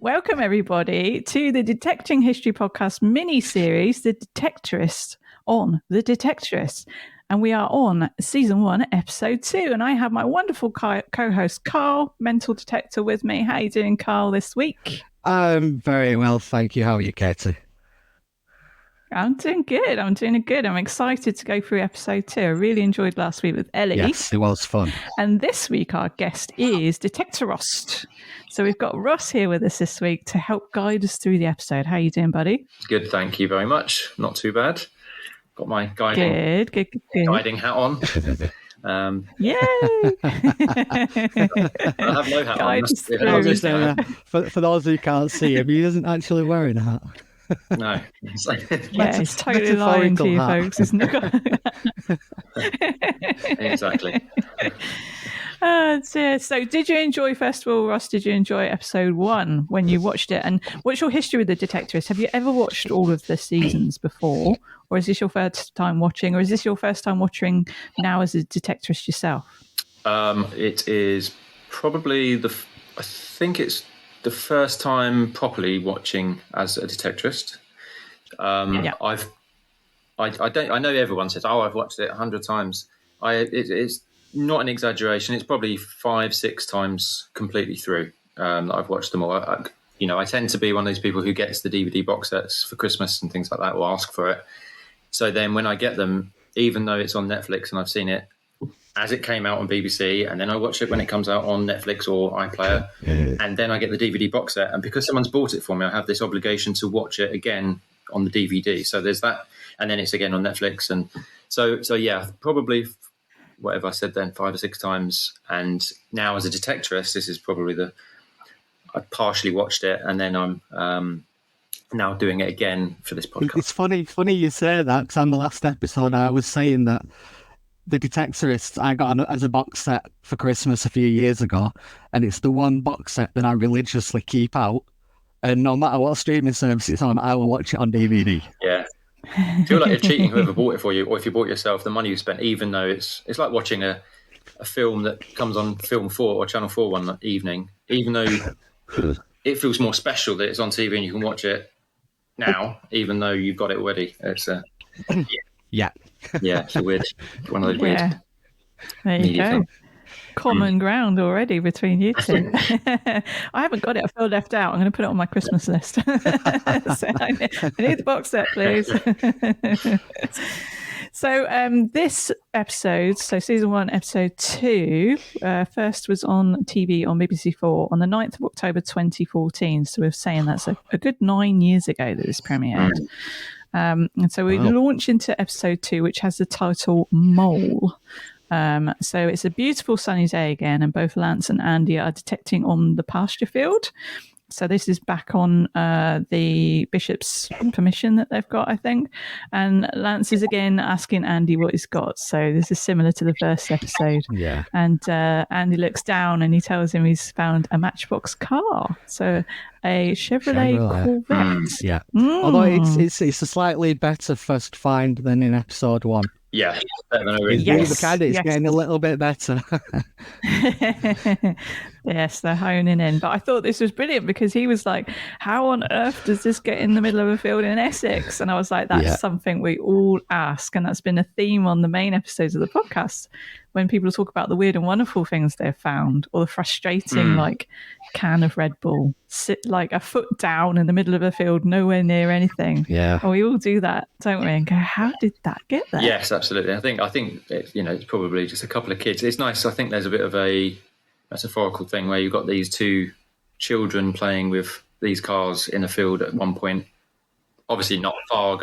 Welcome, everybody, to the Detecting History podcast mini-series, The Detectorists on The Detectorists. And we are on season 1, episode 2. And I have my wonderful co-host, Carl, mental detector, with me. How are you doing, Carl, this week? I'm very well, thank you. How are you, Katie? I'm doing good. I'm excited to go through episode 2. I really enjoyed last week with Ellie. Yes, it was fun. And this week, our guest is Detectorosst. So we've got Ross here with us this week to help guide us through the episode. How are you doing, buddy? Good, thank you very much. Not too bad. Got my guiding hat on. Yay! I have no hat on. For those who can't see him, he isn't actually wearing a hat. No. Yeah, it's totally lying to you, folks. Isn't it? Exactly. So did you enjoy, first of all, Ross, did you enjoy episode 1 when you watched it? And what's your history with the Detectorists? Have you ever watched all of the seasons before? Or is this your first time watching? Or is this your first time watching now as a Detectorist yourself? It is probably I think it's the first time properly watching as a Detectorist. I know everyone says, "Oh, I've watched it 100 times." It's not an exaggeration. It's probably 5-6 times completely through that I've watched them all. I tend to be one of those people who gets the DVD box sets for Christmas and things like that, or ask for it. So then when I get them, even though it's on Netflix and I've seen it as it came out on BBC, and then I watch it when it comes out on Netflix or iPlayer, and then I get the DVD box set. And because someone's bought it for me, I have this obligation to watch it again on the DVD. So there's that, and then it's again on Netflix. And so yeah, probably whatever I said then, 5 or 6 times. And now as a Detectorist, this is probably I partially watched it, and then I'm now doing it again for this podcast. It's funny you say that, because on the last episode I was saying that the Detectorists I got as a box set for Christmas a few years ago, and it's the one box set that I religiously keep out, and no matter what streaming service it's on, I will watch it on DVD. Yeah. I feel like you're cheating whoever bought it for you, or if you bought it yourself, the money you spent, even though it's like watching a film that comes on Film 4 or Channel 4 one evening, even though it feels more special that it's on TV and you can watch it now, even though you've got it already. It's yeah, it's a weird one of those weird. Yeah. There you go. Films. Common ground already between you two. I haven't got it. I feel left out. I'm going to put it on my Christmas list. So I need the box set, please. So this episode, so season 1, episode 2, first was on TV on BBC4 on the 9th of October 2014. So we're saying that's a good 9 years ago that this premiered. And so we launch into episode 2, which has the title Mole. So it's a beautiful sunny day again, and both Lance and Andy are detecting on the pasture field. So this is back on the bishop's permission that they've got, I think. And Lance is again asking Andy what he's got. So this is similar to the first episode. Yeah. And Andy looks down and he tells him he's found a Matchbox car. So a Chevrolet Corvette. Yeah. Although it's a slightly better first find than in episode 1. Yeah, it's getting a little bit better. Yes, they're honing in. But I thought this was brilliant because he was like, how on earth does this get in the middle of a field in Essex? And I was like, that's something we all ask. And that's been a theme on the main episodes of the podcast when people talk about the weird and wonderful things they've found, or the frustrating like can of Red Bull, sit like a foot down in the middle of a field, nowhere near anything. Yeah. Oh, we all do that, don't we? And go, how did that get there? Yes, absolutely. I think it's probably just a couple of kids. It's nice. I think there's a bit of a metaphorical thing where you've got these 2 children playing with these cars in a field at one point. Obviously, not far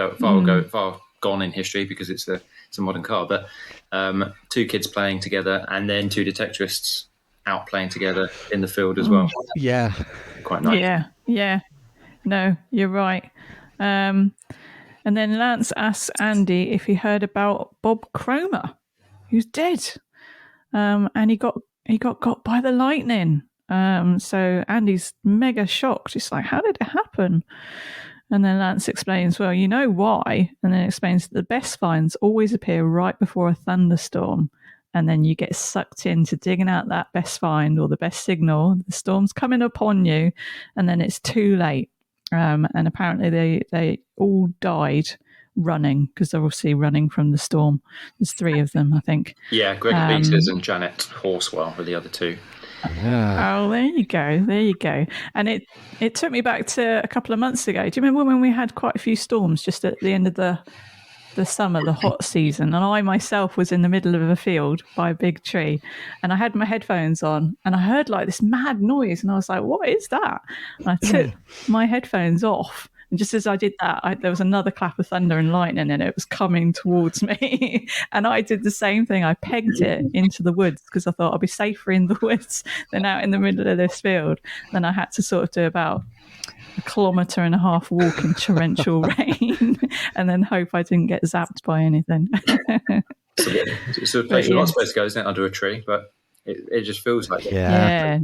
gone in history because it's a modern car, but 2 kids playing together, and then 2 Detectorists out playing together in the field as well. Yeah, quite nice. Yeah. No, you're right. And then Lance asks Andy if he heard about Bob Cromer, who's dead, and he got got by the lightning. So Andy's mega shocked. It's like, how did it happen? And then Lance explains, well, you know why? And then explains that the best finds always appear right before a thunderstorm. and then you get sucked into digging out that best find or the best signal. The storm's coming upon you, and then it's too late. And apparently they all died running, because they're obviously running from the storm. There's 3 of them, I think. Yeah, Greg Peters and Janet Horswell were the other 2. Yeah. Oh, there you go. And it took me back to a couple of months ago. Do you remember when we had quite a few storms just at the end of the summer, the hot season, and I myself was in the middle of a field by a big tree, and I had my headphones on, and I heard like this mad noise, and I was like, what is that? And I took my headphones off, and just as I did that, there was another clap of thunder and lightning, and it was coming towards me. And I did the same thing. I pegged it into the woods, because I thought I'd be safer in the woods than out in the middle of this field. Then I had to sort of do about 1.5 kilometers walk in torrential rain, and then hope I didn't get zapped by anything. It's a place you're not supposed to go, isn't it, under a tree? But it just feels like it. Yeah.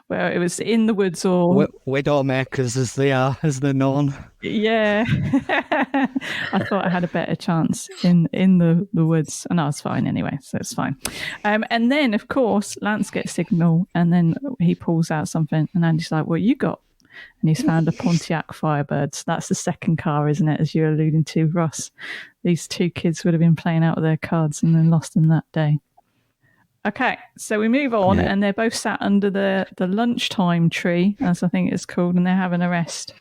Well, it was in the woods or Widowmakers, as they're known. Yeah. I thought I had a better chance in the woods, and I was fine anyway, so it's fine. And then, of course, Lance gets signal, and then he pulls out something, and Andy's like, what you got? And he's found a Pontiac Firebird. So that's the second car, isn't it, as you're alluding to, Ross? These 2 kids would have been playing out with their cards and then lost them that day. Okay, so we move on, and they're both sat under the lunchtime tree, as I think it's called, and they're having a rest.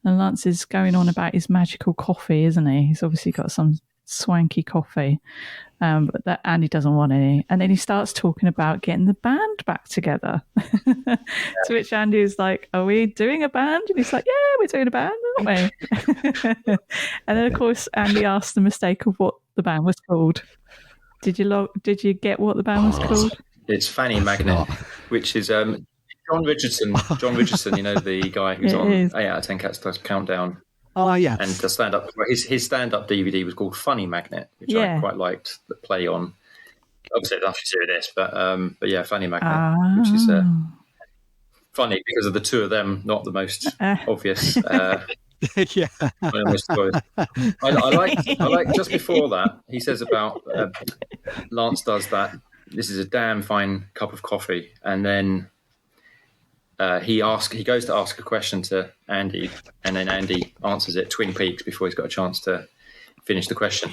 And Lance is going on about his magical coffee, isn't he? He's obviously got some swanky coffee, but that Andy doesn't want any. And then he starts talking about getting the band back together. To which Andy is like, are we doing a band? And he's like, yeah, we're doing a band, aren't we? And then, of course, Andy asks the mistake of what the band was called. Did you get what the band was called? It's Fanny Magnet, which is John Richardson. John Richardson, you know, the guy who's on 8 out of 10 Cats Countdown. Oh, yeah. And the stand-up, his stand-up DVD was called Funny Magnet, which I quite liked the play on. Obviously, it nothing to do with this, but yeah, Funny Magnet, which is funny because of the 2 of them, not the most obvious. Yeah. I like just before that, he says about Lance does that. This is a damn fine cup of coffee, and then he goes to ask a question to Andy, and then Andy answers it Twin Peaks before he's got a chance to finish the question.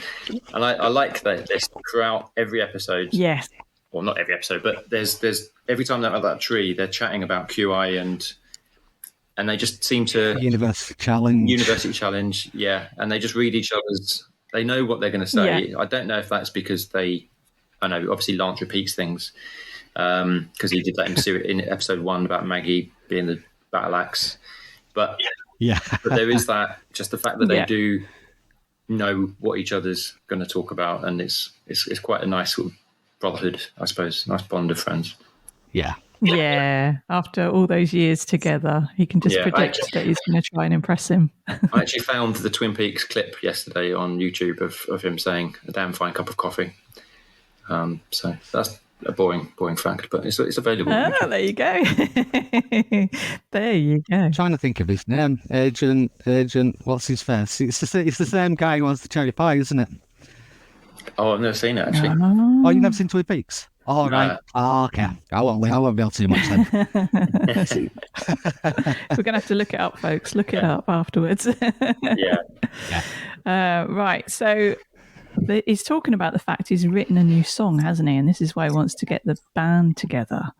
And I like that this throughout every episode. Yes. Well, not every episode, but there's every time they're at that tree, they're chatting about QI and they just seem to University Challenge, yeah. And they just read each other's. They know what they're going to say. I don't know if that's because I know obviously Lance repeats things. Because he did that in episode 1 about Maggie being the battle axe, but there is that, just the fact that they do know what each other's going to talk about, and it's quite a nice sort of brotherhood, I suppose, nice bond of friends. Yeah, after all those years together, he can just predict that he's going to try and impress him. I actually found the Twin Peaks clip yesterday on YouTube of him saying a damn fine cup of coffee. So that's a boring fact, but it's available. Oh, there you go. There you go. I'm trying to think of his name. Agent. What's his face? It's the same guy who wants the cherry pie, isn't it? Oh, I've never seen it actually. Oh, you've never seen Twin Peaks? Oh, right. Oh, okay. I won't be able to too much then. We're going to have to look it up, folks. Look it up afterwards. Right. So he's talking about the fact he's written a new song, hasn't he? And this is why he wants to get the band together.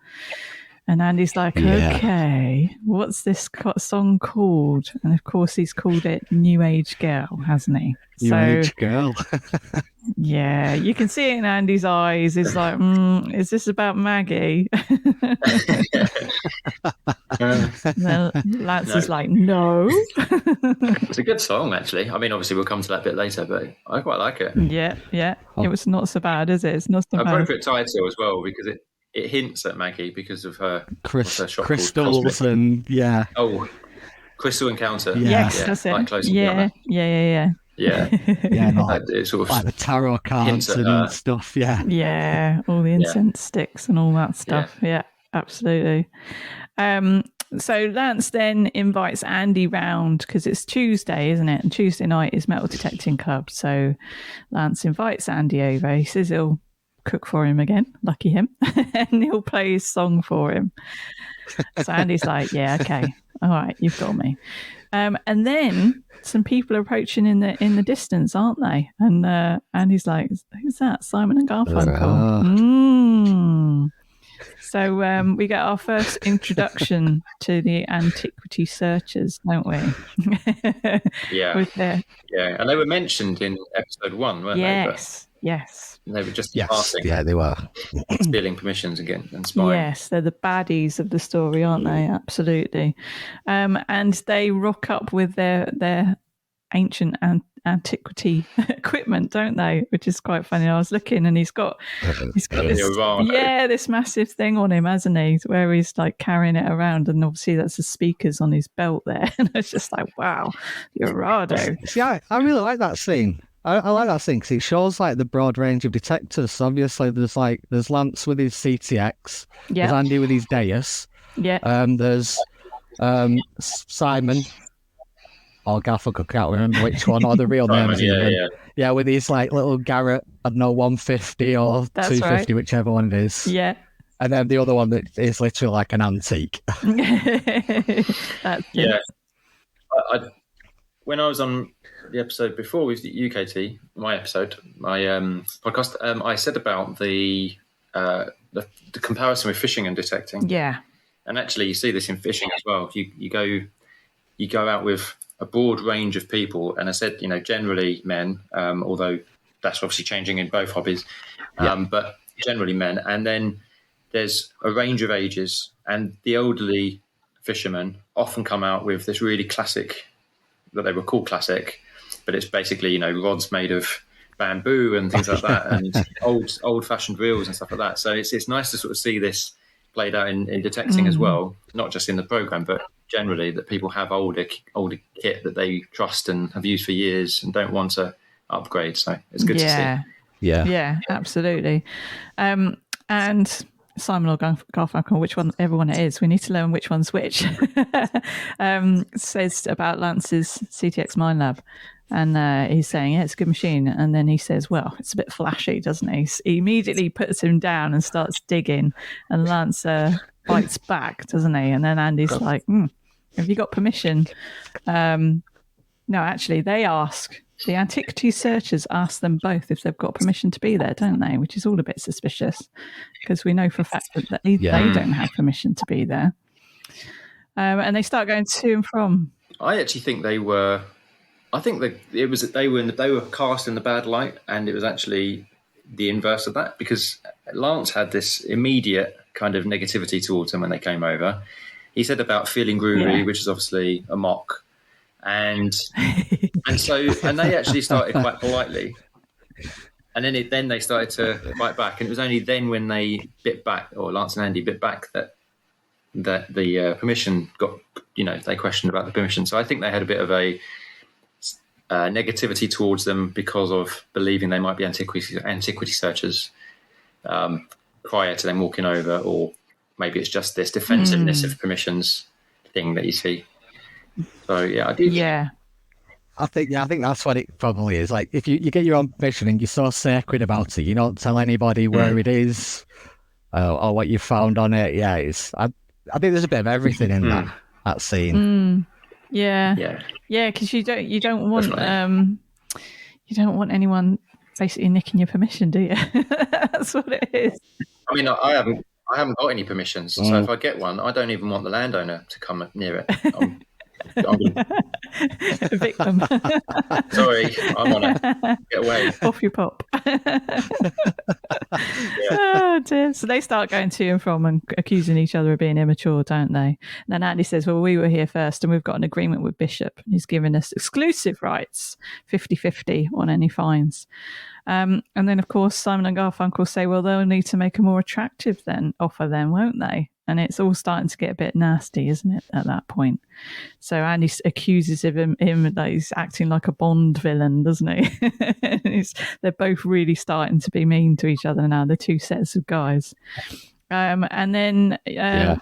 And Andy's like, okay, what's this song called? And of course, he's called it New Age Girl, hasn't he? New Age Girl. Yeah, you can see it in Andy's eyes. He's like, is this about Maggie? Lance is like, no. It's a good song, actually. I mean, obviously, we'll come to that bit later, but I quite like it. Yeah. It was not so bad, is it? It's not so bad. Appropriate title as well, because it hints at Maggie because of her crystals and Crystal Encounter. Yes, that's it. Like Yeah. It sort of like the tarot cards and stuff. Yeah, all the incense sticks and all that stuff. Yeah, absolutely. So Lance then invites Andy round because it's Tuesday, isn't it? And Tuesday night is Metal Detecting Club. So Lance invites Andy over. He says he'll cook for him again, lucky him, and he'll play his song for him. So Andy's like, yeah, okay, all right, you've got me. And then some people are approaching in the distance, aren't they? And Andy's like, who's that? Simon and Garfunkel. So we get our first introduction to the antiquity searchers, don't we? Yeah. Yeah, and they were mentioned in episode 1, weren't they? But yes. They were just passing. Yeah, they were. Stealing permissions again and spying. Yes, they're the baddies of the story, aren't they? Absolutely. And they rock up with their ancient antiquity equipment, don't they? Which is quite funny. I was looking, and he's got this massive thing on him, hasn't he? Where he's like carrying it around, and obviously that's the speakers on his belt there. And I was just like, wow, Urado. See, I really like that scene. I like that scene because it shows like the broad range of detectors. So obviously, there's Lance with his CTX, there's Andy with his Deus, there's Simon or Garfunkel, I can't remember which one, or the real names. Yeah, with his like little Garrett, I don't know, 150 or 250, whichever one it is. Yeah. And then the other one that is literally like an antique. That's yeah. When I was on the episode before with the UKT, my podcast, I said about the comparison with fishing and detecting. Yeah. And actually, you see this in fishing as well. You go out with a broad range of people, and I said, generally men, although that's obviously changing in both hobbies, but generally men. And then there's a range of ages, and the elderly fishermen often come out with this really classic, that they were called classic, but it's basically, rods made of bamboo and things like that, and old-fashioned reels and stuff like that. So it's nice to sort of see this played out in detecting as well, not just in the program, but generally that people have older kit that they trust and have used for years and don't want to upgrade. So it's good to see. Yeah, absolutely. And Simon or Garfunkel, whichever one it is, we need to learn which one's which. Says about Lance's CTX Mind Lab. And he's saying, yeah, it's a good machine. And then he says, well, it's a bit flashy, doesn't he? He immediately puts him down and starts digging. And Lance bites back, doesn't he? And then Andy's like, have you got permission? No, actually, they ask. The antiquity searchers ask them both if they've got permission to be there, don't they? Which is all a bit suspicious, because we know for a fact that they don't have permission to be there. And they start going to and from. I actually think they were. I think that they were cast in the bad light, and it was actually the inverse of that, because Lance had this immediate kind of negativity towards them when they came over. He said about feeling groovy, which is obviously a mock, and they actually started quite politely, and then they started to bite back, and it was only then when they bit back, or Lance and Andy bit back, that the permission got, they questioned about the permission. So I think they had a bit of a negativity towards them because of believing they might be antiquity searchers prior to them walking over, or maybe it's just this defensiveness of permissions thing that you see. So I do. Yeah. I think that's what it probably is. Like if you get your own permission and you're so sacred about it, you don't tell anybody where it is or what you found on it. Yeah, I think there's a bit of everything in that scene. Yeah, because you don't want anyone basically nicking your permission, do you? That's what it is. I mean, I haven't got any permissions, so if I get one, I don't even want the landowner to come near it. I'm a victim. Sorry, I'm on it. Get away. Off you pop. Oh dear. So they start going to and from and accusing each other of being immature, don't they? And then Andy says, well, we were here first and we've got an agreement with Bishop. He's given us exclusive rights, 50-50 on any fines. And then, of course, Simon and Garfunkel say, well, they'll need to make a more attractive offer then, won't they? And it's all starting to get a bit nasty, isn't it, at that point? So Andy accuses him that he's acting like a Bond villain, doesn't he? They're both really starting to be mean to each other now, the two sets of guys. And then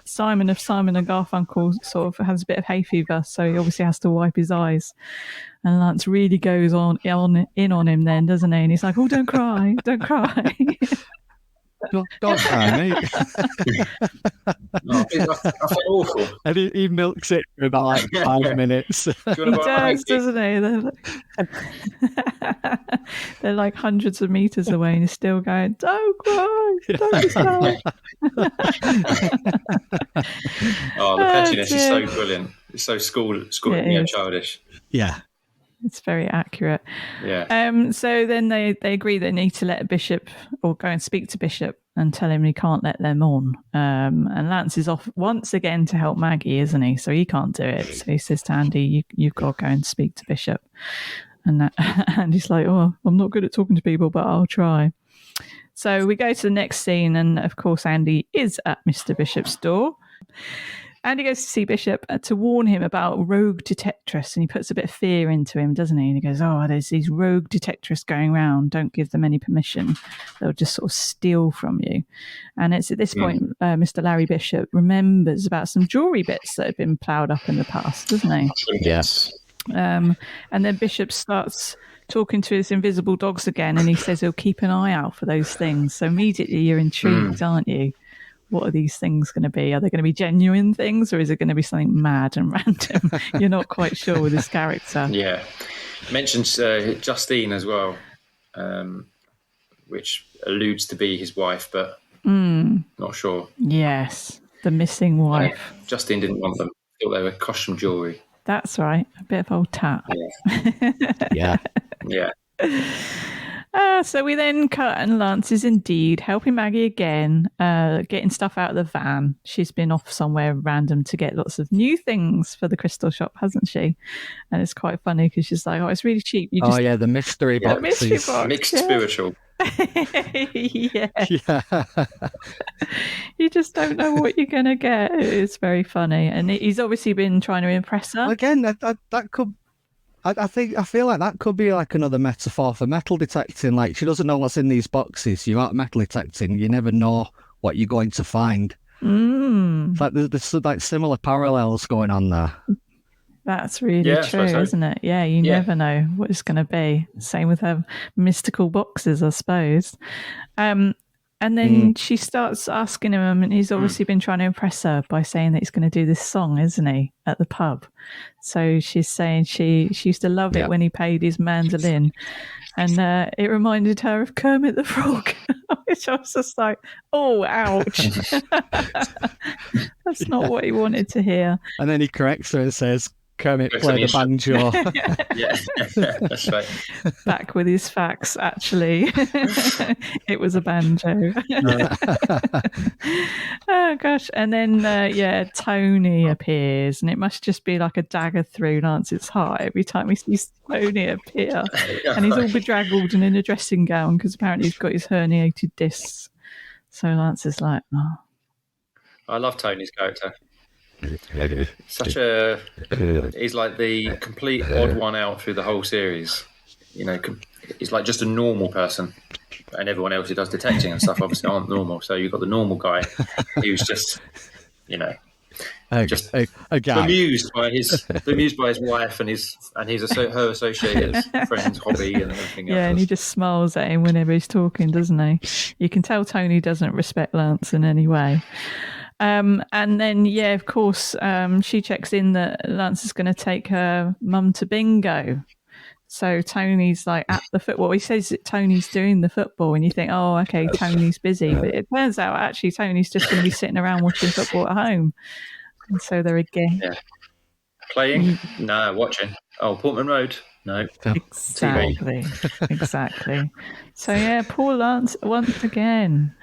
Simon and Garfunkel sort of has a bit of hay fever, so he obviously has to wipe his eyes. And Lance really goes in on him then, doesn't he? And he's like, oh, don't cry, don't cry. Don't cry, mate. I feel awful. And he milks it for about like 5 minutes. Do you He want to buy my does, doesn't he? They're like hundreds of meters away, and he's still going, "Don't cry, don't stop." Oh, the pettiness is so brilliant. It's so childish. Yeah. It's very accurate. Yeah. So then they agree they need to let Bishop, or go and speak to Bishop and tell him he can't let them on. And Lance is off once again to help Maggie, isn't he? So he can't do it. So he says to Andy, you've got to go and speak to Bishop. And Andy's like, oh, I'm not good at talking to people, but I'll try. So we go to the next scene, and of course Andy is at Mr. Bishop's door. Andy goes to see Bishop to warn him about rogue detectorists, and he puts a bit of fear into him, doesn't he? And he goes, oh, there's these rogue detectorists going around. Don't give them any permission. They'll just sort of steal from you. And it's at this point, Mr. Larry Bishop remembers about some jewellery bits that had been ploughed up in the past, doesn't he? Yes. And then Bishop starts talking to his invisible dogs again, and he says he'll keep an eye out for those things. So immediately you're intrigued, aren't you? What are these things going to be? Are they going to be genuine things, or is it going to be something mad and random? You're not quite sure with his character. Yeah. Mentions Justine as well, which alludes to be his wife, but not sure. Yes, the missing wife. Justine didn't want them. Thought they were costume jewellery. That's right. A bit of old tat. Yeah. Yeah. So we then cut, and Lance is indeed helping Maggie again, getting stuff out of the van. She's been off somewhere random to get lots of new things for the crystal shop, hasn't she? And it's quite funny because she's like, oh, it's really cheap. You just... Oh, yeah, the mystery boxes. Mystery box, Mixed spiritual. Yeah. You just don't know what you're going to get. It's very funny. And he's obviously been trying to impress her. Again, that could... I feel like that could be like another metaphor for metal detecting. Like, she doesn't know what's in these boxes. You aren't metal detecting. You never know what you're going to find. It's like there's like similar parallels going on there. That's really true, isn't it? Yeah, you never know what it's going to be. Same with her mystical boxes, I suppose. And then she starts asking him, and he's obviously been trying to impress her by saying that he's going to do this song, isn't he, at the pub? So she's saying she used to love it when he played his mandolin, and it reminded her of Kermit the Frog, which I was just like, oh, ouch. That's not what he wanted to hear. And then he corrects her and says, Kermit played the banjo. Yeah, that's right. Back with his facts, actually. It was a banjo. Oh, gosh. And then, Tony appears, and it must just be like a dagger through Lance's heart every time he sees Tony appear. And he's all bedraggled and in a dressing gown because apparently he's got his herniated discs. So Lance is like, oh. I love Tony's character. He's like the complete odd one out through the whole series. You know, he's like just a normal person, and everyone else who does detecting and stuff obviously aren't normal. So you've got the normal guy who's just, just a guy bemused by his wife and her associated friends' hobby and everything else. Yeah, and he just smiles at him whenever he's talking, doesn't he? You can tell Tony doesn't respect Lance in any way. And then, of course, she checks in that Lance is going to take her mum to bingo. So Tony's like at the football. He says that Tony's doing the football, and you think, oh, okay, Tony's busy. But it turns out actually Tony's just going to be sitting around watching football at home. And so they're again. Yeah. Playing? No, watching. Oh, Portman Road? No. Exactly. Exactly. So, poor Lance once again.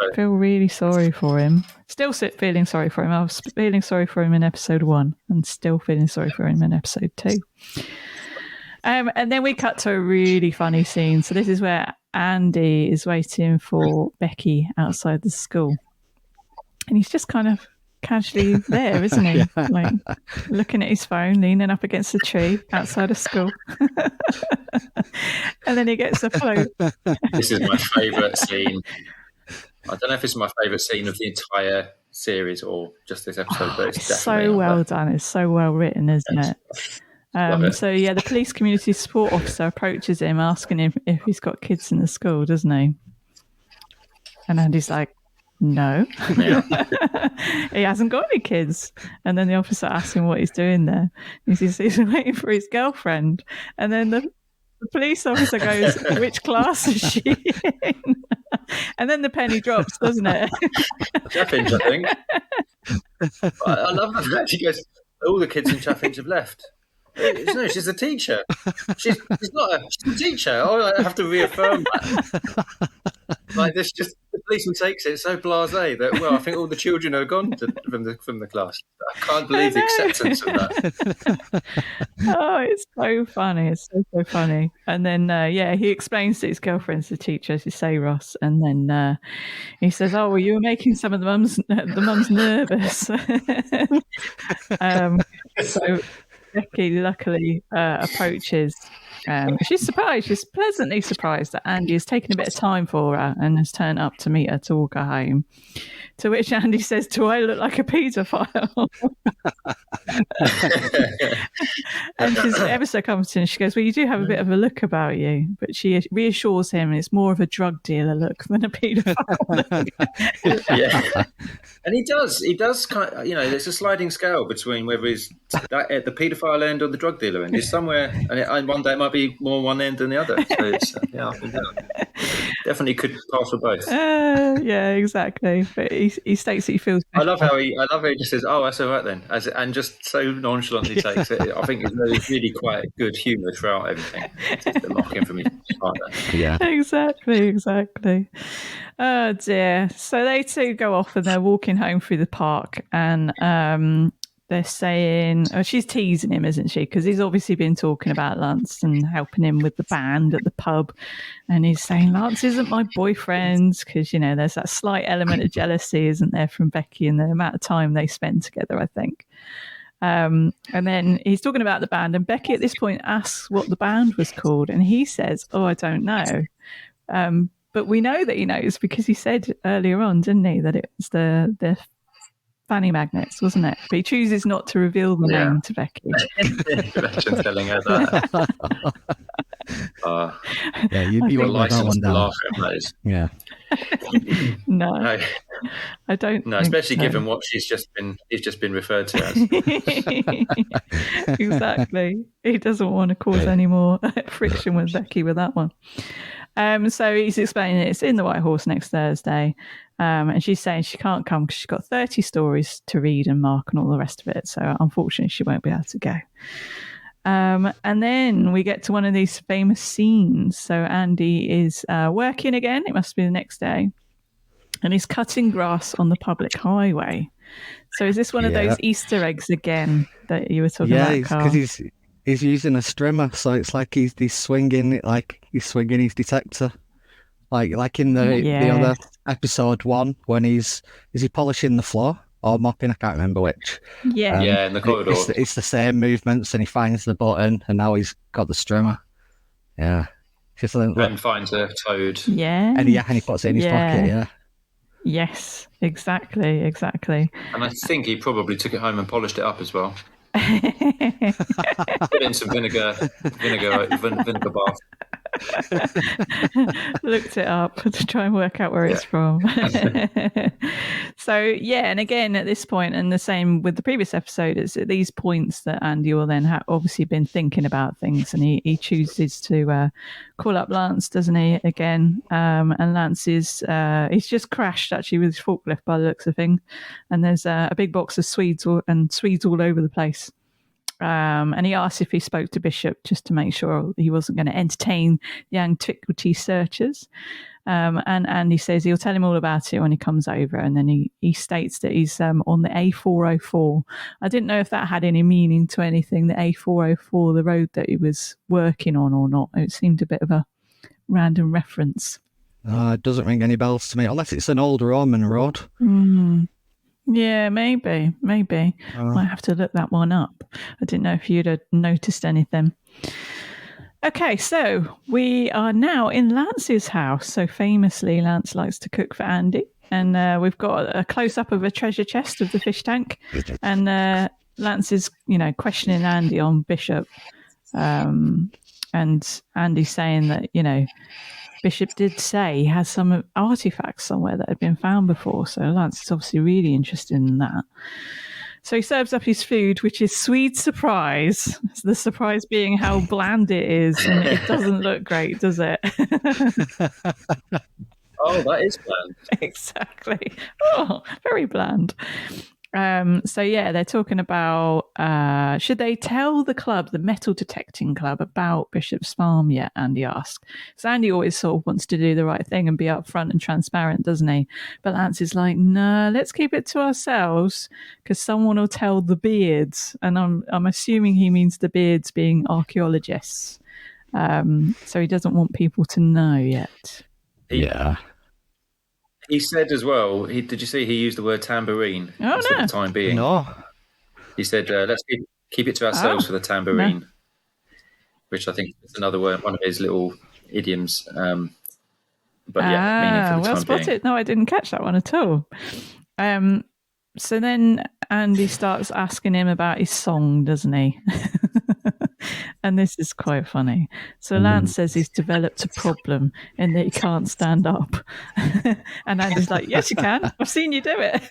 I feel really sorry for him. Still feeling sorry for him. I was feeling sorry for him in episode 1 and still feeling sorry for him in episode 2. And then we cut to a really funny scene. So this is where Andy is waiting for Becky outside the school. And he's just kind of casually there, isn't he? Like looking at his phone, leaning up against the tree outside of school. And then he gets a float. This is my favourite scene. I don't know if it's my favourite scene of the entire series or just this episode, but it's definitely so well done. It's so well written, isn't it? So the police community support officer approaches him, asking him if he's got kids in the school, doesn't he? And Andy's like, no. Yeah. He hasn't got any kids. And then the officer asks him what he's doing there. He says he's waiting for his girlfriend. And then the police officer goes, which class is she in? And then the penny drops, doesn't it? Chaffinch, I think. I love the fact he goes, all the kids in Chaffinch have left. No, she's a teacher. She's a teacher. I have to reaffirm that. Like this, just the policeman takes it so blasé that I think all the children are gone from the class. I can't believe the acceptance of that. Oh, it's so funny. It's so funny. And then he explains that his girlfriend's the teacher, as you say, Ross. And then he says, "Oh, well, you were making some of the mums nervous." So Becky luckily approaches. She's surprised. She's pleasantly surprised that Andy has taken a bit of time for her and has turned up to meet her to walk her home. To which Andy says, "Do I look like a paedophile?" And she's ever so comforting. She goes, "Well, you do have a bit of a look about you," but she reassures him it's more of a drug dealer look than a paedophile look. Yeah. And he does kind of, there's a sliding scale between whether he's at the paedophile end or the drug dealer end. He's somewhere, and one day it might be more one end than the other. So it's, up and down. Definitely could pass for both. Yeah, exactly. But he states that he feels better. I love how he just says, "Oh, that's all right then," and just so nonchalantly takes it. I think it's really quite good humour throughout everything. The mocking from his partner. Yeah, exactly. Oh dear. So they two go off and they're walking home through the park, and they're saying, she's teasing him, isn't she? Because he's obviously been talking about Lance and helping him with the band at the pub. And he's saying, Lance isn't my boyfriend, because, there's that slight element of jealousy, isn't there, from Becky and the amount of time they spend together, I think. And then he's talking about the band, and Becky at this point asks what the band was called. And he says, "Oh, I don't know." But we know that he knows because he said earlier on, didn't he, that it was the fanny magnets, wasn't it? But he chooses not to reveal the name to Becky. Imagine telling her that. you won't like that one down. Yeah. No, I don't. No, especially given what he's just been referred to as. Exactly. He doesn't want to cause any more friction with Becky with that one. So he's explaining it's in the White Horse next Thursday. And she's saying she can't come because she's got 30 stories to read and mark and all the rest of it. So unfortunately, she won't be able to go. And then we get to one of these famous scenes. So Andy is working again. It must be the next day. And he's cutting grass on the public highway. So is this one of those Easter eggs again that you were talking about, Carl? Yeah, because he's using a strimmer. So it's like he's swinging it, like he's swinging his detector. Like in the other episode 1 when is he polishing the floor or mopping? I can't remember which. Yeah, in the corridor. It's the same movements, and he finds the button, and now he's got the strimmer. Yeah, and finds a toad. Yeah, and he puts it in his pocket. Yeah. Yes, exactly. And I think he probably took it home and polished it up as well. Put in some vinegar bath. Looked it up to try and work out where it's from. So and again at this point, and the same with the previous episode, it's at these points that Andy will then have obviously been thinking about things, and he chooses to call up Lance, doesn't he, again? And Lance is he's just crashed actually with his forklift by the looks of things, and there's a big box of Swedes all over the place. And he asked if he spoke to Bishop just to make sure he wasn't going to entertain the antiquity searchers. And Andy says he'll tell him all about it when he comes over. And then he states that he's on the A404. I didn't know if that had any meaning to anything, the A404, the road that he was working on or not. It seemed a bit of a random reference. It doesn't ring any bells to me, unless it's an old Roman road. Yeah, maybe. Might have to look that one up. I didn't know if you'd have noticed anything. Okay, so we are now in Lance's house. So famously, Lance likes to cook for Andy. And we've got a close-up of a treasure chest of the fish tank. And Lance is, questioning Andy on Bishop. And Andy's saying that, Bishop did say he has some artifacts somewhere that had been found before. So Lance is obviously really interested in that. So he serves up his food, which is sweet surprise. The surprise being how bland it is, and it doesn't look great, does it? Oh, that is bland. Exactly. Oh, very bland. So yeah, they're talking about should they tell the club, the metal detecting club, about Bishop's Farm yet? Andy asks. So Andy always sort of wants to do the right thing and be upfront and transparent, doesn't he? But Lance is like, no, let's keep it to ourselves because someone will tell the beards, and I'm assuming he means the beards being archaeologists. So he doesn't want people to know yet. Yeah. He said as well, did you see he used the word tambourine instead of the time being? No. He said, let's keep it to ourselves for the tambourine, which I think is another word, one of his little idioms. But yeah, meaning for the well time spotted. being. No, I didn't catch that one at all. So then Andy starts asking him about his song, doesn't he? And this is quite funny. So Lance says he's developed a problem and that he can't stand up. And Andy's like, yes, you can. I've seen you do it.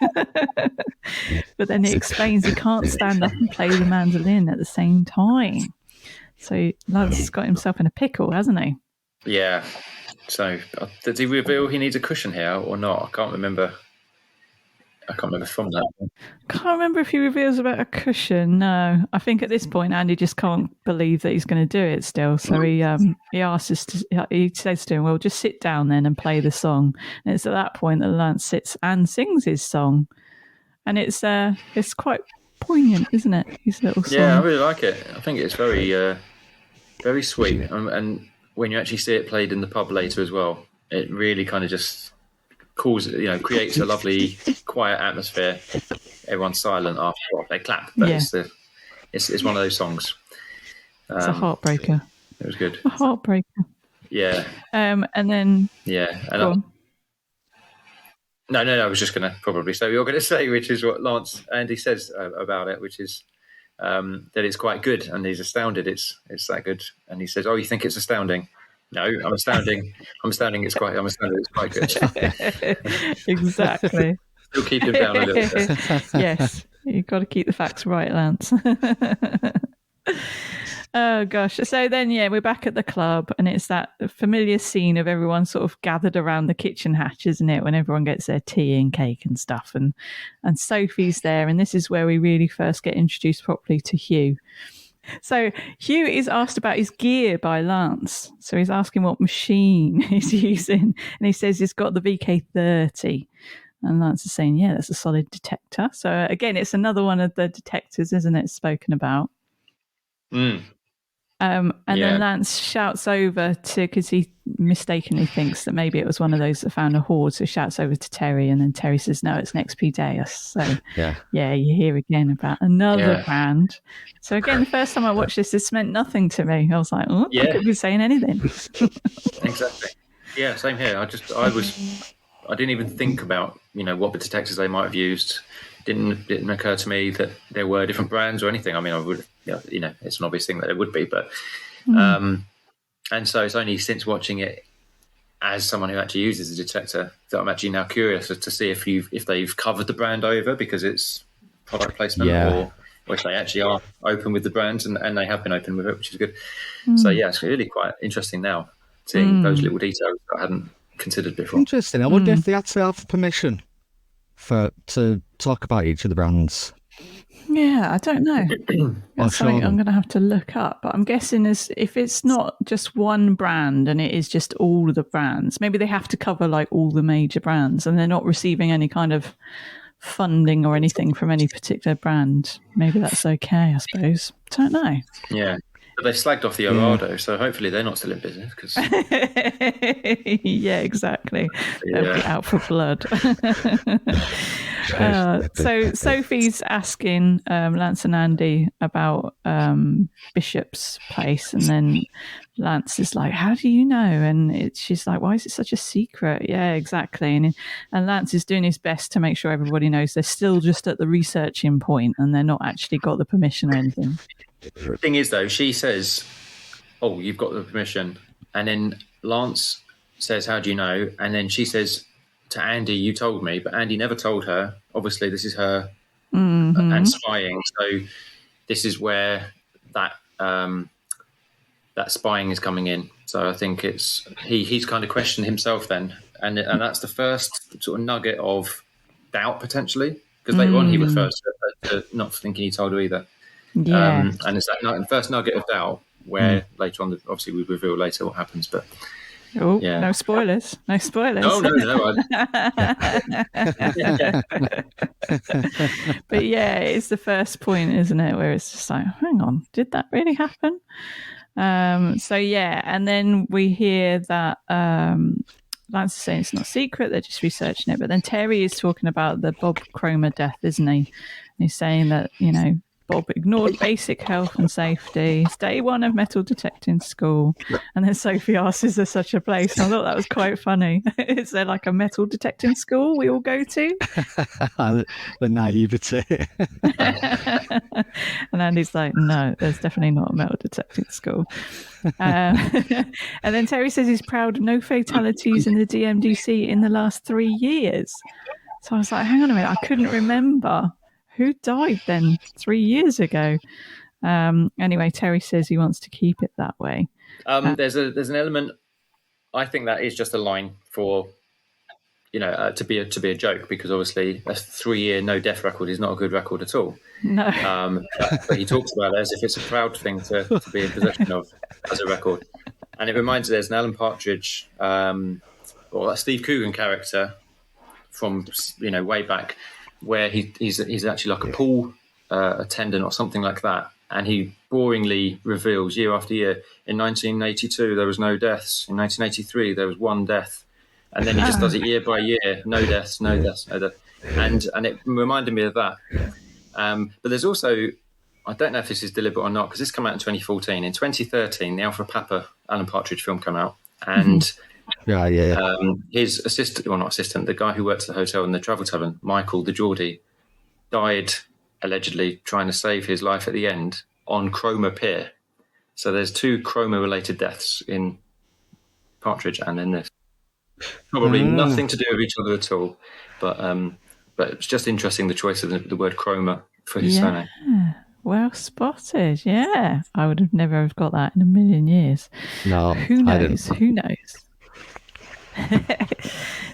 But then he explains he can't stand up and play the mandolin at the same time. So Lance has got himself in a pickle, hasn't he? Yeah. So did he reveal he needs a cushion here or not? I can't remember from that. Can't remember if he reveals about a cushion. No, I think at this point Andy just can't believe that he's going to do it still. So he asks us he says to him, "Well, just sit down then and play the song." And it's at that point that Lance sits and sings his song, and it's quite poignant, isn't it? His little song. Yeah, I really like it. I think it's very very sweet, and when you actually see it played in the pub later as well, it really kind of just creates a lovely quiet atmosphere. Everyone's silent after they clap, but it's one of those songs. It's a heartbreaker. It was good. A heartbreaker. Yeah. And then No, I was just going to probably say what you're going to say, which is what Andy says about it, which is that it's quite good, and he's astounded it's that good, and he says, "Oh, you think it's astounding?" No, I'm astounding. It's quite good. Exactly. Still keep him down a little bit. Yes, you've got to keep the facts right, Lance. Oh gosh. So then we're back at the club, and it's that familiar scene of everyone sort of gathered around the kitchen hatch, isn't it, when everyone gets their tea and cake and stuff, and Sophie's there, and this is where we really first get introduced properly to Hugh. So Hugh is asked about his gear by Lance. So he's asking what machine he's using, and he says he's got the VK30. And Lance is saying, yeah, that's a solid detector. So again, it's another one of the detectors, isn't it, spoken about? And then Lance shouts over because he mistakenly thinks that maybe it was one of those that found a hoard. So he shouts over to Terry, and then Terry says, no, it's an XP Deus. So you hear again about another brand. So again, the first time I watched this meant nothing to me. I was like, I could be saying anything. Exactly. Yeah, same here. I didn't even think about, what the detectors they might have used. Didn't occur to me that there were different brands or anything. I mean, I would, it's an obvious thing that there would be, but, and so it's only since watching it as someone who actually uses the detector that I'm actually now curious to see if they've covered the brand over because it's product placement or if they actually are open with the brands and they have been open with it, which is good. So it's really quite interesting now seeing those little details that I hadn't considered before. Interesting. I wonder if they had to have permission to talk about each of the brands. Yeah, I don't know. That's something I'm going to have to look up. But I'm guessing if it's not just one brand and it is just all of the brands, maybe they have to cover like all the major brands and they're not receiving any kind of funding or anything from any particular brand. Maybe that's okay, I suppose. Don't know. Yeah. But they slagged off the Orado, so hopefully they're not still in business. Cause... yeah, exactly. They'll be out for blood. So Sophie's asking Lance and Andy about Bishop's place, and then Lance is like, how do you know? And she's like, why is it such a secret? Yeah, exactly. And Lance is doing his best to make sure everybody knows they're still just at the researching point and they're not actually got the permission or anything. The thing is, though, she says, oh, you've got the permission. And then Lance says, "How do you know?" And then she says to Andy, "You told me," but Andy never told her. Obviously, this is her and spying. So this is where that that spying is coming in. So I think he's kind of questioned himself then, and that's the first sort of nugget of doubt potentially, because later on he refers to not thinking he told her either. Yeah, and it's that first nugget of doubt where later on, obviously, we reveal later what happens, but. Oh, yeah. no spoilers. No spoilers. No. But yeah, it's the first point, isn't it? Where it's just like, hang on, did that really happen? So yeah, and then we hear that Lance is saying it's not secret, they're just researching it. But then Terry is talking about the Bob Cromer death, isn't he? And he's saying that, Bob ignored basic health and safety. It's day one of metal detecting school. And then Sophie asks, is there such a place? And I thought that was quite funny. Is there like a metal detecting school we all go to? The naivety. And Andy's like, no, there's definitely not a metal detecting school. And then Terry says he's proud of no fatalities in the DMDC in the last 3 years. So I was like, hang on a minute, I couldn't remember. Who died then 3 years ago? Anyway, Terry says he wants to keep it that way. There's an element. I think that is just a line for, to be a joke, because obviously a 3-year no death record is not a good record at all. No. But he talks about it as if it's a proud thing to be in possession of as a record, and it reminds me there's an Alan Partridge or a Steve Coogan character from way back, where he's actually like a pool attendant or something like that, and he boringly reveals year after year, in 1982 there was no deaths, in 1983 there was 1 death, and then he just does it year by year, no deaths, no deaths, no deaths, and it reminded me of that. But there's also, I don't know if this is deliberate or not, because this came out in 2014. In 2013, the Alfred Papa Alan Partridge film came out, and his assistant, well, not assistant, the guy who worked at the hotel in the Travel Tavern, Michael the Geordie, died allegedly trying to save his life at the end on Cromer Pier. So there's 2 Cromer-related deaths in Partridge and in this. Probably nothing to do with each other at all, but it's just interesting, the choice of the word Cromer for his surname. Well spotted. Yeah, I would have never have got that in a million years. No, who knows? Who knows?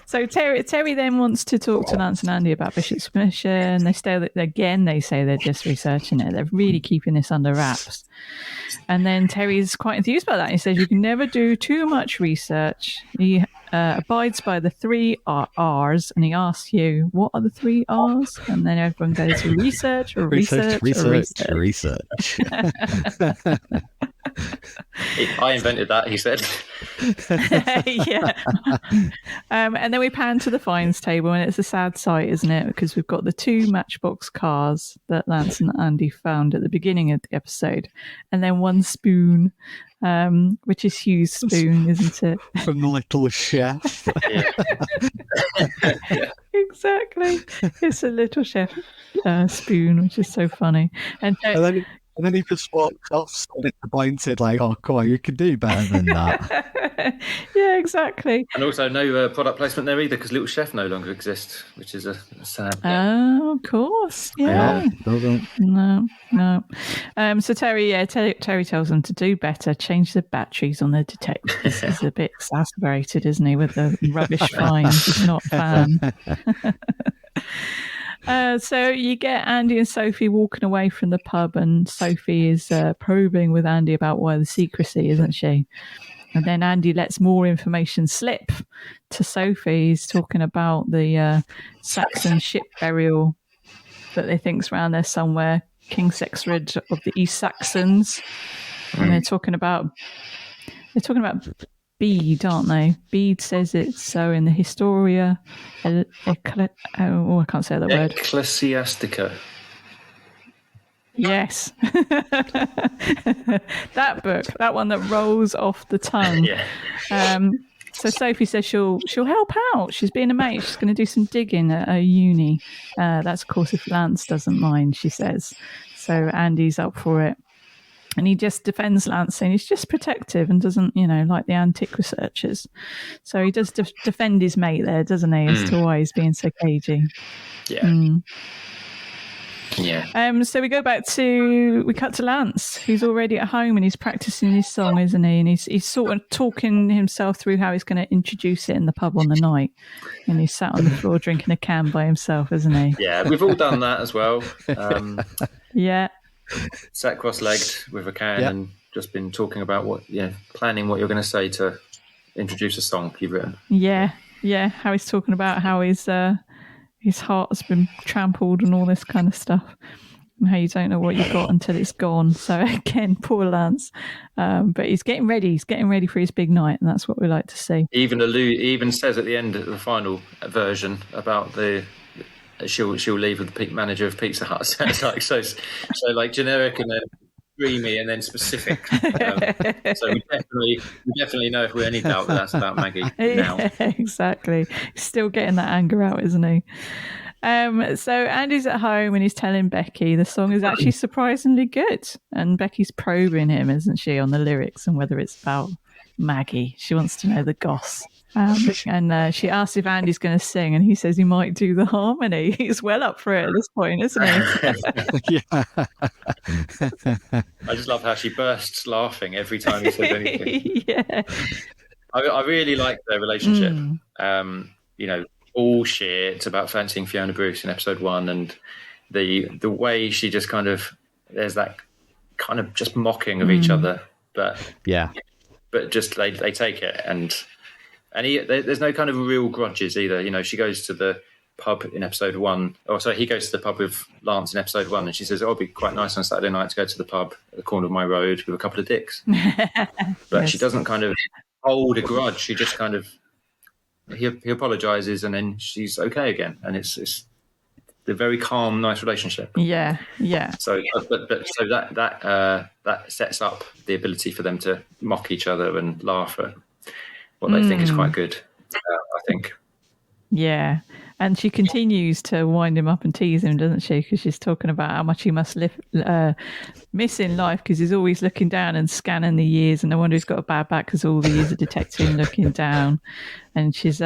So Terry then wants to talk to Lance and Andy about Bishop's mission. They say they're just researching it. They're really keeping this under wraps. And then Terry's quite enthused about that. He says you can never do too much research. He abides by the 3 R's, and he asks you, what are the 3 R's? And then everyone goes, research. I invented that, he said. Yeah. And then we pan to the finds table, and it's a sad sight, isn't it? Because we've got the 2 Matchbox cars that Lance and Andy found at the beginning of the episode, and then 1 spoon, which is Hugh's spoon, isn't it? From the Little Chef. Exactly. It's a Little Chef spoon, which is so funny. And then he just walked off, disappointed, like, oh, come on, you can do better than that. Yeah, exactly. And also no product placement there either, because Little Chef no longer exists, which is a sad. Oh, of course. Yeah. No. So Terry tells them to do better, change the batteries on the detectors. He's a bit exasperated, isn't he, with the rubbish finds? He's not a fan. So you get Andy and Sophie walking away from the pub, and Sophie is probing with Andy about why the secrecy, isn't she? And then Andy lets more information slip to Sophie. He's talking about the Saxon ship burial that they think's around there somewhere, King Sexred of the East Saxons. And they're talking about Bede, aren't they? Bede says it's so in the Historia. I can't say that word. Ecclesiastica. Yes. That book, that one that rolls off the tongue. Yeah. So Sophie says she'll help out. She's being a mate. She's going to do some digging at her uni. That's, of course, if Lance doesn't mind, she says. So Andy's up for it. And he just defends Lance, saying he's just protective and doesn't, like the antique researchers. So he does defend his mate there, doesn't he, as to why he's being so cagey. Yeah. Yeah. So we cut to Lance, who's already at home and he's practicing his song, isn't he? And he's sort of talking himself through how he's going to introduce it in the pub on the night. And he's sat on the floor drinking a can by himself, isn't he? Yeah, we've all done that as well. Yeah. Sat cross-legged with a can and just been talking about planning what you're going to say to introduce a song you've written. Yeah. How he's talking about how his heart has been trampled and all this kind of stuff, and how you don't know what you've got until it's gone. So again, poor Lance, but he's getting ready. He's getting ready for his big night, and that's what we like to see. Even says at the end of the final version about she'll leave with the manager of Pizza Hut. So it's like so like generic and then dreamy and then specific. So we definitely know if we're any doubt that that's about Maggie now. Yeah, exactly. He's still getting that anger out, isn't he? So Andy's at home and he's telling Becky the song is actually surprisingly good, and Becky's probing him, isn't she, on the lyrics and whether it's about Maggie. She wants to know the goss. And she asks if Andy's going to sing, and he says he might do the harmony. He's well up for it at this point, isn't he? Yeah. I just love how she bursts laughing every time he says anything. Yeah. I really like their relationship. All shit about fancying Fiona Bruce in episode 1, and the way she just kind of, there's that kind of just mocking of each other, but just they take it, and there's no kind of real grudges either. She goes to the pub in episode 1, he goes to the pub with Lance in episode 1, and she says, it'd be quite nice on Saturday night to go to the pub at the corner of my road with a couple of dicks. But she doesn't kind of hold a grudge. She just kind of, he apologizes and then she's okay again, and it's a very calm, nice relationship. Yeah. So that sets up the ability for them to mock each other and laugh at what they think is quite good, I think. Yeah. And she continues to wind him up and tease him, doesn't she? Because she's talking about how much he must miss in life, because he's always looking down and scanning the years, and no wonder he's got a bad back because all the years of detecting looking down. And she's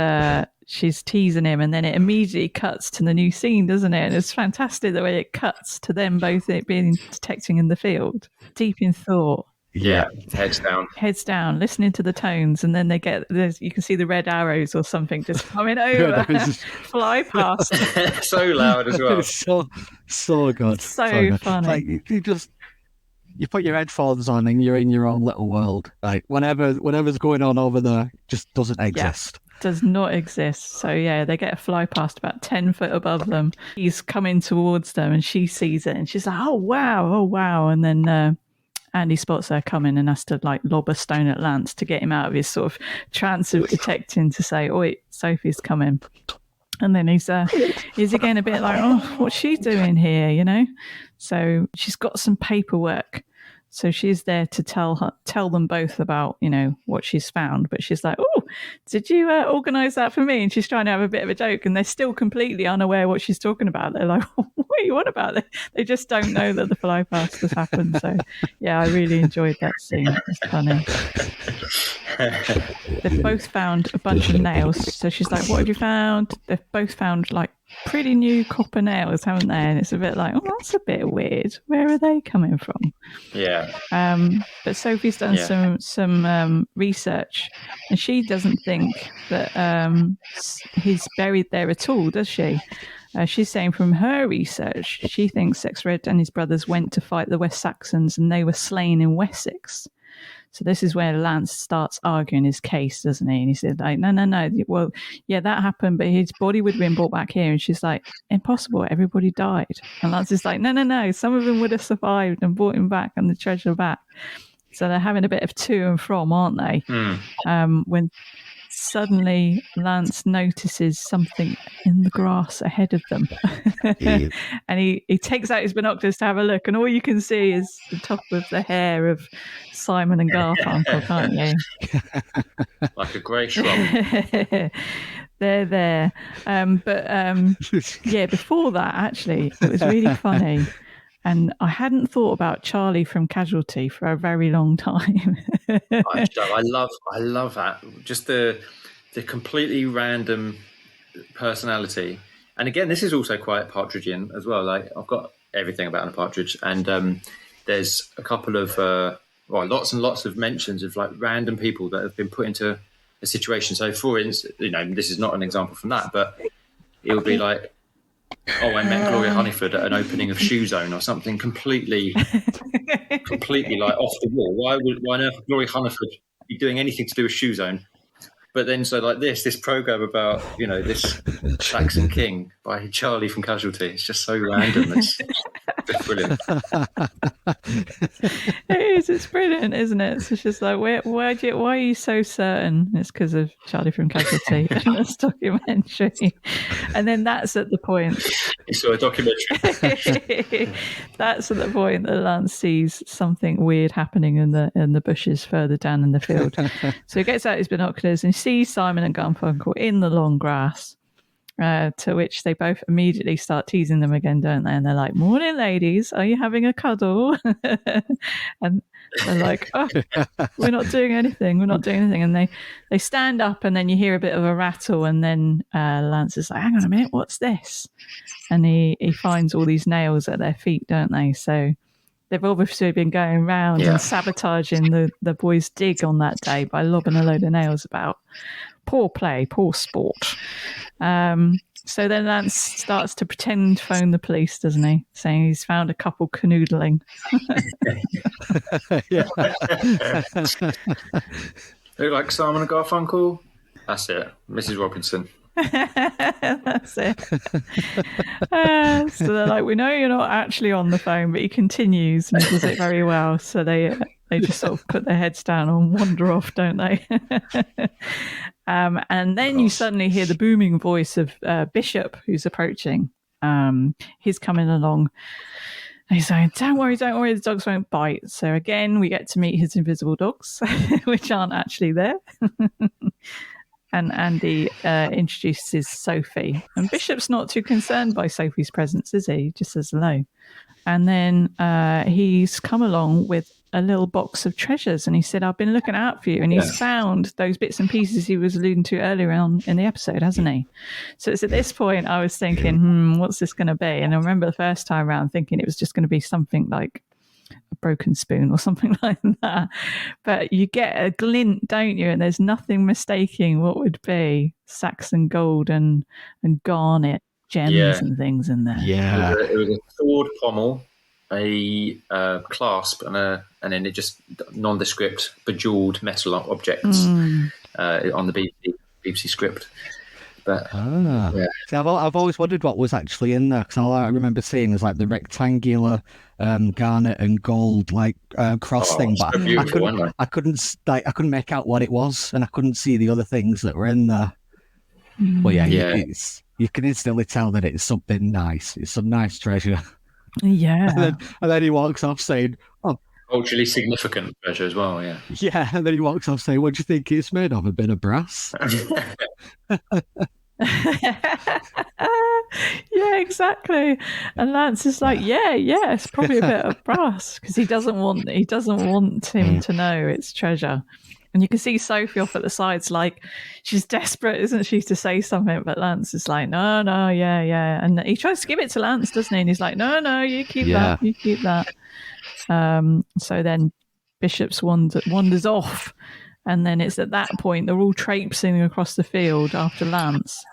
teasing him, and then it immediately cuts to the new scene, doesn't it? And it's fantastic the way it cuts to them both being detecting in the field, deep in thought. Yeah, heads down, listening to the tones, and then you can see the red arrows or something just coming over, fly past. So loud as well. It's so good. So funny. Like you put your headphones on and you're in your own little world. Like whatever's going on over there just doesn't exist. Yeah, does not exist. So yeah, they get a fly past about 10 foot above them. He's coming towards them, and she sees it, and she's like, "Oh wow!" And then Andy spots her coming and has to lob a stone at Lance to get him out of his sort of trance of detecting, to say, "Oi, Sophie's coming." And then he's again a bit like, "Oh, what's she doing here?" So she's got some paperwork. So she's there to tell them both about, what she's found. But she's like, "Oh, did you organise that for me?" And she's trying to have a bit of a joke, and they're still completely unaware what she's talking about. They're like, "What are you on about?" They just don't know that the fly past has happened. So yeah, I really enjoyed that scene. It's funny. They've both found a bunch of nails. So she's like, "What have you found?" They've both found pretty new copper nails, haven't they? And it's a bit like, "Oh, that's a bit weird. Where are they coming from?" Yeah. But Sophie's done some research, and she doesn't think that he's buried there at all, does she? She's saying from her research, she thinks Sexred and his brothers went to fight the West Saxons, and they were slain in Wessex. So this is where Lance starts arguing his case, doesn't he? And he said, no. Well, yeah, that happened, but his body would have been brought back here. And she's like, impossible. Everybody died. And Lance is like, no. Some of them would have survived and brought him back and the treasure back. So they're having a bit of to and from, aren't they? When suddenly Lance notices something in the grass ahead of them. And he takes out his binoculars to have a look, and all you can see is the top of the hair of Simon and Garfunkel, can't you? Like a grey shrub. They're there. But before that, actually, it was really funny. And I hadn't thought about Charlie from Casualty for a very long time. I love that. Just the completely random personality. And again, this is also quite Partridgean as well. Like, I've got everything about a partridge, and there's a couple of lots and lots of mentions of like random people that have been put into a situation. So, for instance, this is not an example from that, but it would be like, oh, I met Gloria Hunniford at an opening of Shoe Zone or something completely like off the wall. Why on earth would Gloria Hunniford be doing anything to do with Shoe Zone? But then, so like this program about, this Saxon King by Charlie from Casualty. It's just so random. It's just brilliant. It is. It's brilliant, isn't it? So it's just like, why are you so certain? It's because of Charlie from Casualty and this documentary. And then that's at the point. You saw a documentary. That's at the point that Lance sees something weird happening in the bushes further down in the field. So he gets out his binoculars and sees Simon and Garfunkel in the long grass. To which they both immediately start teasing them again, don't they? And they're like, "Morning, ladies. Are you having a cuddle?" And they're like, "Oh, we're not doing anything. We're not doing anything." And they stand up, and then you hear a bit of a rattle, and then Lance is like, "Hang on a minute, what's this?" And he finds all these nails at their feet, don't they? So they've obviously been going around and sabotaging the boys' dig on that day by lobbing a load of nails about. Poor play, poor sport. So then Lance starts to pretend phone the police, doesn't he? Saying he's found a couple canoodling. Look like Simon and Garfunkel. That's it, Mrs. Robinson. That's it. So they're like, "We know you're not actually on the phone," but he continues and he does it very well. So they just sort of put their heads down and wander off, don't they? And then you suddenly hear the booming voice of Bishop, who's approaching. He's coming along. And he's saying, don't worry, the dogs won't bite. So again, we get to meet his invisible dogs, which aren't actually there. And Andy introduces Sophie. And Bishop's not too concerned by Sophie's presence, is he? He just says hello. And then he's come along with a little box of treasures. And he said, "I've been looking out for you." And he's found those bits and pieces he was alluding to earlier on in the episode, hasn't he? So it's at this point I was thinking, what's this going to be? And I remember the first time around thinking it was just going to be something like a broken spoon or something like that. But you get a glint, don't you? And there's nothing mistaking what would be Saxon gold and garnet gems and things in there. Yeah. It was a sword pommel, a clasp, and then it just nondescript bejeweled metal objects on the BBC script. But See, I've always wondered what was actually in there, because all I remember seeing was like the rectangular garnet and gold cross thing, but I couldn't make out what it was, and I couldn't see the other things that were in there. But you can instantly tell that it's something nice. It's some nice treasure. Yeah. And then he walks off saying, "Oh, culturally significant treasure as well." Yeah. Yeah, and then he walks off saying, "What do you think it's made of? A bit of brass?" Yeah, exactly. And Lance is like, yeah, it's probably a bit of brass, because he doesn't want him to know it's treasure. And you can see Sophie off at the sides, like she's desperate, isn't she, to say something? But Lance is like, no, yeah. And he tries to give it to Lance, doesn't he? And he's like, no, you keep that. So then Bishop's wanders off. And then it's at that point they're all traipsing across the field after Lance.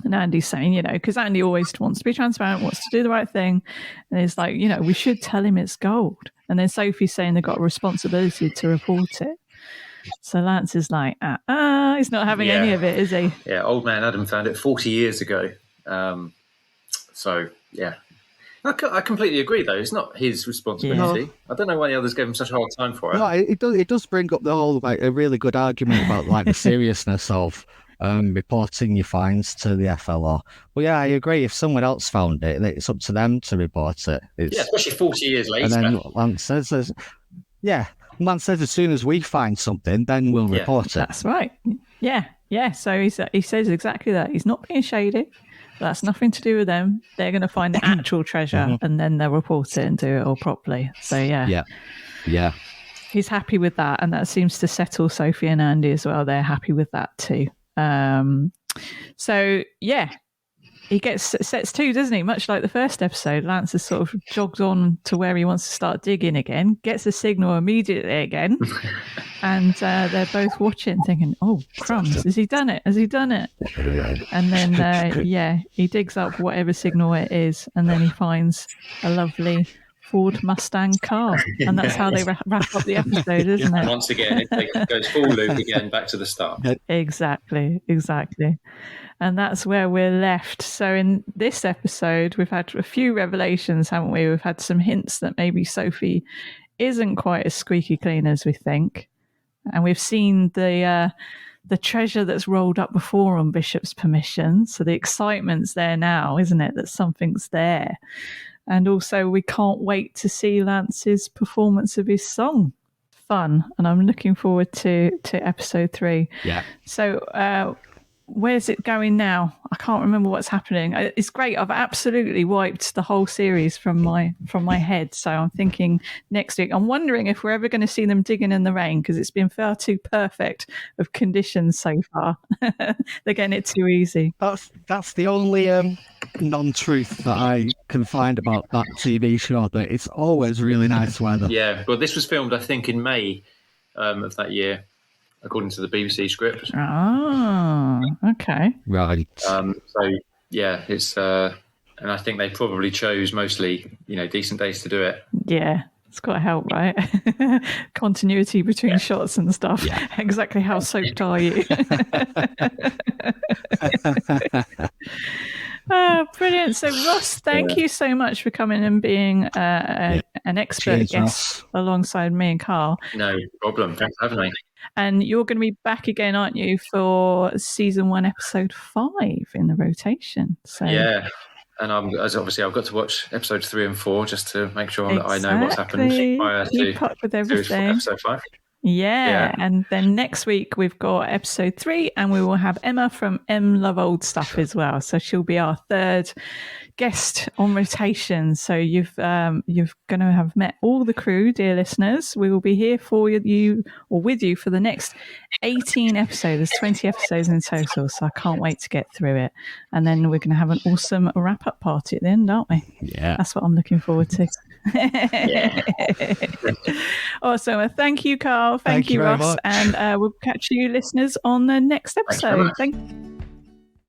And Andy's saying, because Andy always wants to be transparent, wants to do the right thing. And he's like, we should tell him it's gold. And then Sophie's saying they've got a responsibility to report it. So Lance is like, he's not having any of it, is he? Yeah, old man Adam found it 40 years ago. So, yeah. I completely agree, though. It's not his responsibility. Yeah. I don't know why the others gave him such a hard time for it. No, it does bring up the whole, a really good argument about, the seriousness of reporting your finds to the FLO. Well, yeah, I agree. If someone else found it, it's up to them to report it. Especially 40 years later. And then Lance says, Lance says as soon as we find something, then we'll report it. That's right. Yeah. So he says exactly that. He's not being shady. That's nothing to do with them. They're going to find the actual treasure and then they'll report it and do it all properly. So, yeah. He's happy with that. And that seems to settle Sophie and Andy as well. They're happy with that too. So, yeah. He sets 2, doesn't he? Much like the first episode, Lance has sort of jogged on to where he wants to start digging again, gets a signal immediately again, and they're both watching, thinking, "Oh, crumbs! Has he done it? Has he done it?" And then, he digs up whatever signal it is, and then he finds a lovely Ford Mustang car, and that's how they wrap up the episode, isn't it? Once again, it goes full loop again, back to the start. Exactly. And that's where we're left. So in this episode, we've had a few revelations, haven't we? We've had some hints that maybe Sophie isn't quite as squeaky clean as we think. And we've seen the treasure that's rolled up before on Bishop's permission. So the excitement's there now, isn't it? That something's there. And also we can't wait to see Lance's performance of his song. Fun. And I'm looking forward to episode 3. Yeah. So, where's it going now? I can't remember what's happening. It's great. I've absolutely wiped the whole series from my head. So I'm thinking next week. I'm wondering if we're ever going to see them digging in the rain, because it's been far too perfect of conditions so far. They're getting it too easy. That's the only non-truth that I can find about that TV show. That it's always really nice weather. Yeah. Well, this was filmed, I think, in May of that year, according to the BBC script. Oh, okay. Right. So yeah, it's and I think they probably chose mostly, decent days to do it. Yeah, it's got to help, right? Continuity between shots and stuff. Yeah. Exactly how soaked are you? Oh, brilliant. So, Ross, thank you so much for coming and being an expert Cheers, guest Ross. alongside me and Carl. No problem. Thanks for having me. And you're going to be back again, aren't you, for season 1, episode 5 in the rotation? So yeah, and obviously I've got to watch episodes 3 and 4 just to make sure that I know what's happened prior Keep to up with everything. episode 5. Yeah, and then next week we've got episode 3, and we will have Emma from M Love Old Stuff as well. So she'll be our 3rd guest on rotation. So you've going to have met all the crew, dear listeners. We will be here for you or with you for the next 18 episodes. There's 20 episodes in total, so I can't wait to get through it. And then we're going to have an awesome wrap-up party at the end, aren't we? Yeah, that's what I'm looking forward to. Yeah. Awesome. Thank you, Carl. Thank you, very Ross. much. And we'll catch you listeners on the next episode. Thank you.